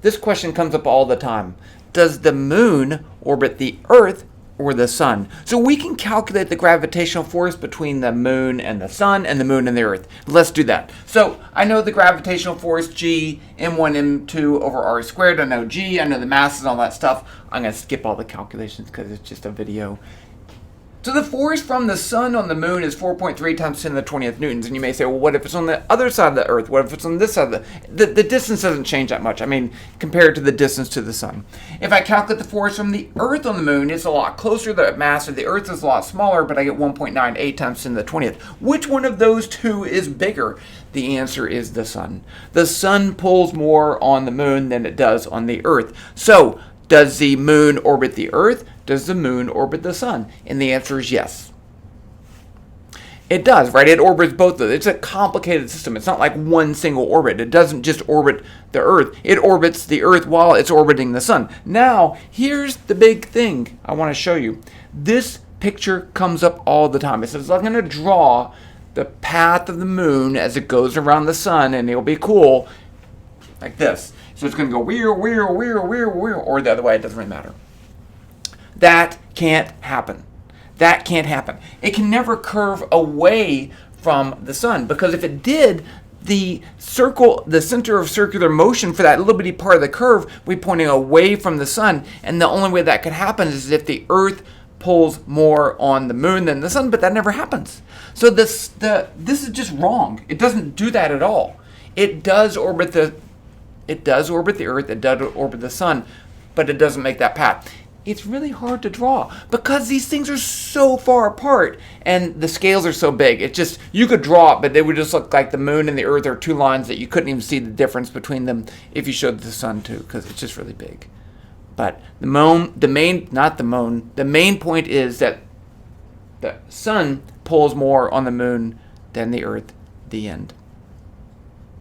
This question comes up all the time. Does the moon orbit the Earth or the sun? So we can calculate the gravitational force between the moon and the sun and the moon and the Earth. Let's do that. So I know the gravitational force G, m1, m2 over r squared. I know G, I know the masses and all that stuff. I'm going to skip all the calculations because it's just a video. So the force from the sun on the moon is 4.3 times 10 to the 20th newtons. And you may say, well, what if it's on the other side of the Earth? What if it's on this side of the distance doesn't change that much. I mean, compared to the distance to the sun. If I calculate the force from the Earth on the moon, it's a lot closer. The mass of the Earth is a lot smaller, but I get 1.98 times 10 to the 20th. Which one of those two is bigger? The answer is the sun. The sun pulls more on the moon than it does on the Earth. So, does the moon orbit the Earth? Does the moon orbit the sun? And the answer is yes. It does, right? It orbits both of them. It's a complicated system. It's not like one single orbit. It doesn't just orbit the Earth. It orbits the Earth while it's orbiting the sun. Now, here's the big thing I want to show you. This picture comes up all the time. It says, I'm going to draw the path of the moon as it goes around the sun, and it'll be cool like this. So it's going to go weir, or the other way. It doesn't really matter. That can't happen. That can't happen. It can never curve away from the sun, because if it did, the center of circular motion for that little bitty part of the curve would be pointing away from the sun, and the only way that could happen is if the Earth pulls more on the moon than the sun, but that never happens. So this is just wrong. It doesn't do that at all. It does orbit the Earth, it does orbit the sun, but it doesn't make that path. It's really hard to draw because these things are so far apart and the scales are so big. It's just, you could draw it, but they would just look like the moon and the Earth are two lines that you couldn't even see the difference between them if you showed the sun too, because it's just really big. But the main point is that the sun pulls more on the moon than the Earth. The end.